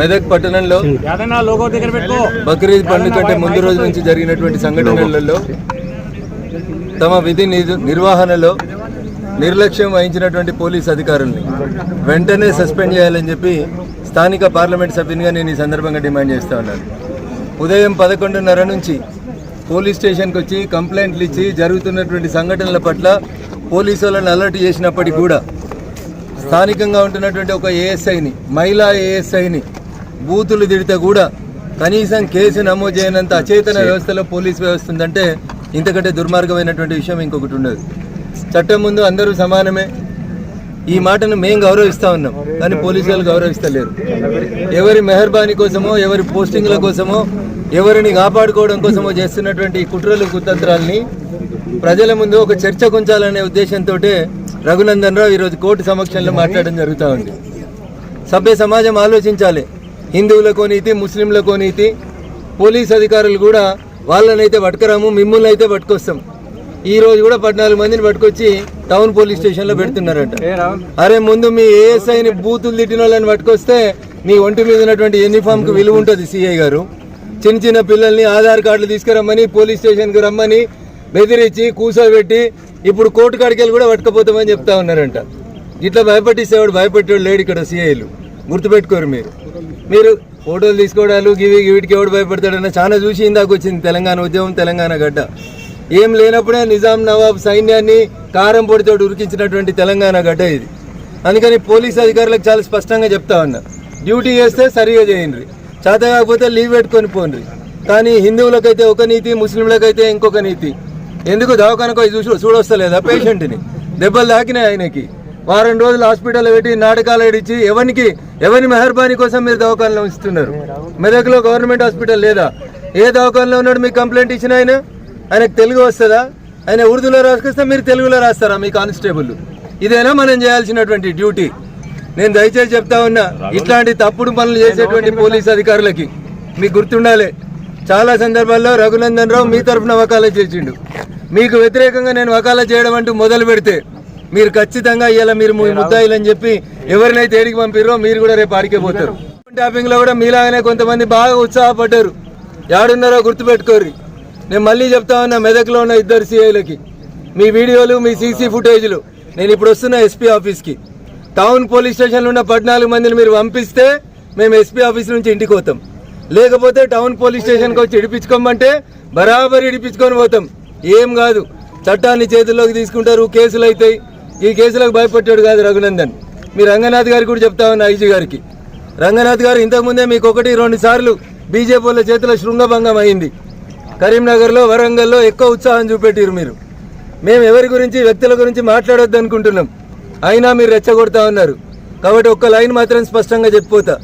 మెదక్ పట్టణంలో బక్రీద్ పండుగ కంటే ముందు రోజు నుంచి జరిగినటువంటి సంఘటనలలో తమ విధి నిర్వహణలో నిర్లక్ష్యం వహించినటువంటి పోలీస్ అధికారుల్ని వెంటనే సస్పెండ్ చేయాలని చెప్పి స్థానిక పార్లమెంట్ సభ్యునిగా నేను ఈ సందర్భంగా డిమాండ్ చేస్తా ఉన్నాను. ఉదయం 11:30 నుంచి పోలీస్ స్టేషన్కి వచ్చి కంప్లైంట్లు ఇచ్చి జరుగుతున్నటువంటి సంఘటనల పట్ల పోలీసు వాళ్ళని అలర్ట్ చేసినప్పటికీ కూడా స్థానికంగా ఉంటున్నటువంటి ఒక ఏఎస్ఐని, మహిళా ఏఎస్ఐని బూతులు తిడితే కూడా కనీసం కేసు నమోదు చేయనంత అచేతన వ్యవస్థలో పోలీస్ వ్యవస్థ ఉందంటే ఇంతకంటే దుర్మార్గమైనటువంటి విషయం ఇంకొకటి ఉండదు. చట్టం ముందు అందరూ సమానమే. ఈ మాటను మేము గౌరవిస్తూ ఉన్నాం, కానీ పోలీసు వాళ్ళు గౌరవిస్తలేరు. ఎవరి మెహర్బానీ కోసమో, ఎవరి పోస్టింగ్ల కోసమో, ఎవరిని కాపాడుకోవడం కోసమో చేస్తున్నటువంటి కుట్రలు కుతంత్రాలని ప్రజల ముందు ఒక చర్చ కొంచాలనే ఉద్దేశంతో రఘునందన్ రావు ఈరోజు కోర్టు సమక్షంలో మాట్లాడడం జరుగుతూ ఉంది. సభ్య సమాజం ఆలోచించాలి. హిందువులకో నీతి, ముస్లింలకో నీతి. పోలీస్ అధికారులు కూడా వాళ్ళనైతే పట్టుకురాము, మిమ్మల్ని అయితే పట్టుకొస్తాం. ఈ రోజు కూడా 14 మందిని పట్టుకొచ్చి టౌన్ పోలీస్ స్టేషన్లో పెడుతున్నారట. అరే ముందు మీ ఏఎస్ఐని బూతులు తిట్టిన వాళ్ళని పట్టుకొస్తే నీ ఒంటి మీద ఉన్నటువంటి యూనిఫామ్కి విలువ ఉంటుంది. సిఐ గారు చిన్న పిల్లల్ని ఆధార్ కార్డులు తీసుకురమ్మని పోలీస్ స్టేషన్కి రమ్మని బెదిరించి కూర్చోబెట్టి ఇప్పుడు కోర్టు కాడికెళ్ళి కూడా పట్టుకపోతామని చెప్తా ఉన్నారంట. ఇట్లా భయపట్టిస్తేవాడు భయపెట్టేవాడు లేడు ఇక్కడ. సిఐలు గుర్తుపెట్టుకోరు. మీరు ఫోటోలు తీసుకోవడాలు వీటికి ఎవడు భయపడతాడన్న చాలా చూసి ఇందాక వచ్చింది తెలంగాణ ఉద్యమం, తెలంగాణ గడ్డ. ఏం లేనప్పుడే నిజాం నవాబ్ సైన్యాన్ని కారం పొడితో ఉరికించినటువంటి తెలంగాణ గడ్డ ఇది. అందుకని పోలీస్ అధికారులకు చాలా స్పష్టంగా చెప్తా ఉన్నా, డ్యూటీ చేస్తే సరిగా చేయండి, చేత కాకపోతే లీవ్ పెట్టుకొని పోండి. కానీ హిందువులకైతే ఒక నీతి, ముస్లింలకైతే ఇంకొక నీతి. ఎందుకు దవాఖానకు చూడొస్తలేదా పేషెంట్ని? దెబ్బలు తాకినాయి ఆయనకి. వారం రోజులు హాస్పిటల్లో పెట్టి నాటకాలు ఏడిచ్చి ఎవరి మెహర్బానీ కోసం మీరు దవాఖానలో ఉంచుతున్నారు? మెదక్లో గవర్నమెంట్ హాస్పిటల్ లేదా? ఏ దవాఖానలో ఉన్నాడు మీకు కంప్లైంట్ ఇచ్చిన ఆయనకు తెలుగు వస్తుందా? ఆయన ఉర్దూలో రాసుకొస్తే మీరు తెలుగులో రాస్తారా మీ కానిస్టేబుల్? ఇదేనా మనం చేయాల్సినటువంటి డ్యూటీ? నేను దయచేసి చెప్తా ఉన్నా, ఇట్లాంటి తప్పుడు పనులు చేసేటువంటి పోలీస్ అధికారులకి మీకు గుర్తుండాలి. చాలా సందర్భాల్లో రఘునందన్ రావు మీ తరఫున వకాలత్ చేసిండు. మీకు వ్యతిరేకంగా నేను వకాలత్ చేయడం అంటూ మొదలు పెడితే మీరు ఖచ్చితంగా ఇలా మీరు ముద్దాయిలని చెప్పి ఎవరినైతే ఏడికి పంపిరో మీరు కూడా రేపు ఆడికే పోతారు. ట్యాపింగ్లో కూడా మీలాగానే కొంతమంది బాగా ఉత్సాహపడ్డారు. యాడున్నారో గుర్తుపెట్టుకోర్రి. నేను మళ్ళీ చెప్తా ఉన్నా, మెదక్లో ఉన్న 2 సిఐలకి మీ వీడియోలు, మీ సీసీ ఫుటేజ్లు నేను ఇప్పుడు వస్తున్న ఎస్పీ ఆఫీస్కి, టౌన్ పోలీస్ స్టేషన్లో ఉన్న 14 మందిని మీరు పంపిస్తే మేము ఎస్పీ ఆఫీస్ నుంచి ఇంటికి పోతాం. లేకపోతే టౌన్ పోలీస్ స్టేషన్కి వచ్చి ఇడిపించుకోమంటే బరాబరి ఇడిపించుకొని పోతాం. ఏం కాదు, చట్టాన్ని చేతుల్లోకి తీసుకుంటారు, కేసులు అవుతాయి. ఈ కేసులకు భయపడ్డాడు కాదు రఘునందన్. మీ రంగనాథ్ గారికి కూడా చెప్తా ఉన్నా, ఐజీ గారికి. రంగనాథ్ గారు ఇంతకుముందే మీకు 1-2 సార్లు బీజేపీ వాళ్ళ చేతిలో శృంగభంగం అయింది. కరీంనగర్లో, వరంగల్లో ఎక్కువ ఉత్సాహం చూపెట్టారు మీరు. మేము ఎవరి గురించి, వ్యక్తుల గురించి మాట్లాడొద్దు అనుకుంటున్నాం, అయినా మీరు రెచ్చగొడతా ఉన్నారు. కాబట్టి ఒక్క లైన్ మాత్రం స్పష్టంగా చెప్పిపోతా,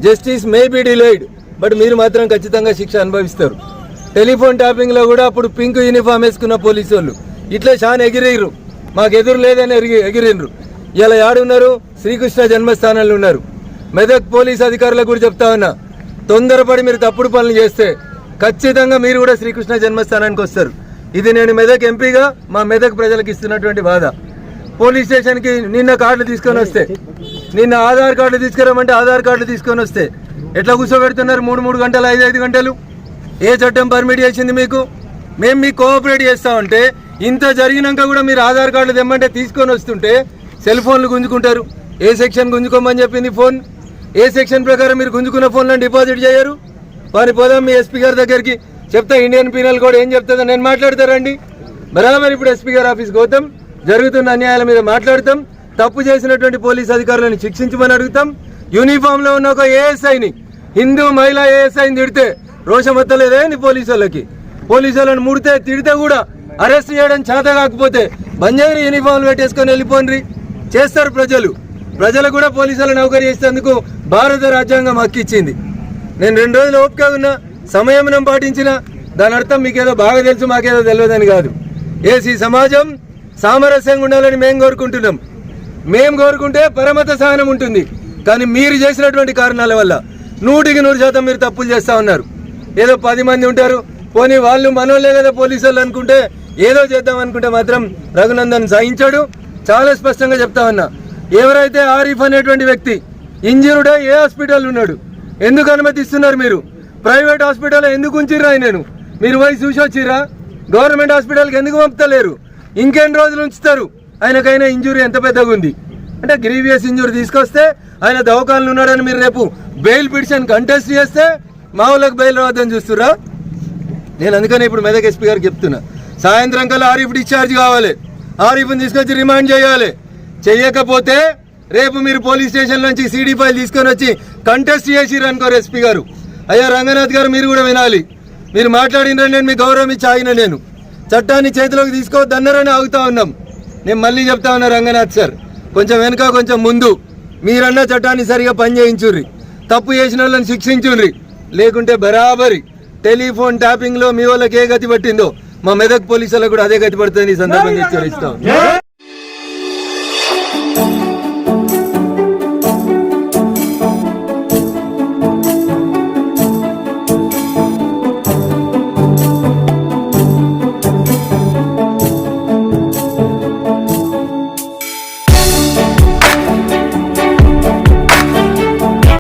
justice may be delayed, but మీరు మాత్రం ఖచ్చితంగా శిక్ష అనుభవిస్తారు. టెలిఫోన్ ట్యాపింగ్లో కూడా అప్పుడు పింక్ యూనిఫామ్ వేసుకున్న పోలీసు వాళ్ళు ఇట్లే చాలా ఎగిరేరు, మాకు ఎదురు లేదని ఎగిరినరు. ఇలా యాడున్నారు? శ్రీకృష్ణ జన్మస్థానంలో ఉన్నారు. మెదక్ పోలీస్ అధికారులకు కూడా చెప్తా ఉన్నా, తొందరపడి మీరు తప్పుడు పనులు చేస్తే ఖచ్చితంగా మీరు కూడా శ్రీకృష్ణ జన్మస్థానానికి వస్తారు. ఇది నేను మెదక్ ఎంపీగా మా మెదక్ ప్రజలకు ఇస్తున్నటువంటి బాధ. పోలీస్ స్టేషన్కి నిన్న కార్డులు తీసుకొని వస్తే, నిన్న ఆధార్ కార్డులు తీసుకురామంటే ఆధార్ కార్డులు తీసుకొని వస్తే ఎట్లా కూర్చోబెడుతున్నారు? 3 గంటలు, 5 గంటలు. ఏ చట్టం పర్మిట్ చేసింది మీకు? మేము మీకు కోఆపరేట్ చేస్తామంటే ఇంత జరిగినాక కూడా మీరు ఆధార్ కార్డులు తెమ్మంటే తీసుకొని వస్తుంటే సెల్ ఫోన్లు గుంజుకుంటారు. ఏ సెక్షన్ గుంజుకోమని చెప్పింది ఫోన్? ఏ సెక్షన్ ప్రకారం మీరు గుంజుకున్న ఫోన్లను డిపాజిట్ చేయరు? వారి పోదాం మీ ఎస్పీ గారి దగ్గరికి, చెప్తా ఇండియన్ పీనల్ కోడ్ ఏం చెప్తుందో నేను మాట్లాడతారండి. బరాబర్ ఇప్పుడు ఎస్పీ గారి ఆఫీస్కి పోతాం, జరుగుతున్న అన్యాయాల మీద మాట్లాడతాం, తప్పు చేసినటువంటి పోలీస్ అధికారులను శిక్షించమని అడుగుతాం. యూనిఫామ్లో ఉన్న ఒక ఏఎస్ఐని, హిందూ మహిళా ఏఎస్ఐని తిడితే రోషం వత్తలేదేంది పోలీసు వాళ్ళకి? పోలీసు వాళ్ళని ముడితే తిడితే కూడా అరెస్ట్ చేయడం చేత కాకపోతే బంజారీ యూనిఫామ్లు పెట్టేసుకొని వెళ్ళిపోండి. చేస్తారు ప్రజలు కూడా పోలీసు వాళ్ళని నౌకరీ చేసేందుకు భారత రాజ్యాంగం హక్కిచ్చింది. నేను 2 రోజులు ఓపిక ఉన్నా, సంయమనం పాటించిన, దాని అర్థం మీకేదో బాగా తెలుసు మాకేదో తెలియదని కాదు. ఏసీ సమాజం సామరస్యంగా ఉండాలని మేము కోరుకుంటున్నాం. మేము కోరుకుంటే పరమత సహనం ఉంటుంది. కానీ మీరు చేసినటువంటి కారణాల వల్ల 100% మీరు తప్పులు చేస్తూ ఉన్నారు. ఏదో 10 మంది ఉంటారు, పోనీ వాళ్ళు మనోళ్ళే కదా పోలీసు వాళ్ళు అనుకుంటే ఏదో చేద్దాం అనుకుంటే మాత్రం రఘునందన్ సహించాడు. చాలా స్పష్టంగా చెప్తా ఉన్నా, ఎవరైతే ఆరిఫ్ అనేటువంటి వ్యక్తి ఇంజూర్డ్ ఏ హాస్పిటల్ ఉన్నాడు, ఎందుకు అనుమతిస్తున్నారు మీరు? ప్రైవేట్ హాస్పిటల్ ఎందుకు ఉంచిర్రా ఆయనను? మీరు పోయి చూసి వచ్చిర్రా? గవర్నమెంట్ హాస్పిటల్కి ఎందుకు పంపుతలేరు? ఇంకెన్ని రోజులు ఉంచుతారు? ఆయనకైనా ఇంజురీ ఎంత పెద్దగా ఉంది అంటే గ్రీవియస్ ఇంజురీ తీసుకొస్తే ఆయన దవాఖానలో ఉన్నాడని మీరు రేపు బెయిల్ పిటిషన్ కంటెస్ట్ చేస్తే మా వాళ్ళకి బెయిల్ రావద్దని చూస్తురా? నేను అందుకని ఇప్పుడు మెదక్ ఎస్పీ గారికి చెప్తున్నా, సాయంత్రం కల్లా ఆరిఫ్ డిశ్చార్జ్ కావాలి, ఆరిఫ్ని తీసుకొచ్చి రిమాండ్ చేయాలి. చెయ్యకపోతే రేపు మీరు పోలీస్ స్టేషన్ నుంచి సీడీ ఫైల్ తీసుకొని వచ్చి కంటెస్ట్ చేసిర్రు అనుకోరు ఎస్పీ గారు. అయ్యా రంగనాథ్ గారు మీరు కూడా వినాలి, మీరు మాట్లాడిన నేను మీ గౌరవం ఇచ్చి ఆగిన, నేను చట్టాన్ని చేతిలోకి తీసుకోవద్దన్నారని ఆగుతా ఉన్నాం. నేను మళ్ళీ చెప్తా ఉన్నా రంగనాథ్ సార్, కొంచెం వెనుక కొంచెం ముందు మీరన్న చట్టాన్ని సరిగా పనిచేయించుర్రి, తప్పు చేసిన వాళ్ళని శిక్షించుర్రి. లేకుంటే బరాబరి టెలిఫోన్ ట్యాపింగ్లో మీ వాళ్ళకి ఏ గతి పట్టిందో మా మెదక్ పోలీసులకు కూడా అదే గతి పడుతుంది. ఈ సందర్భంగా హెచ్చరిస్తాం.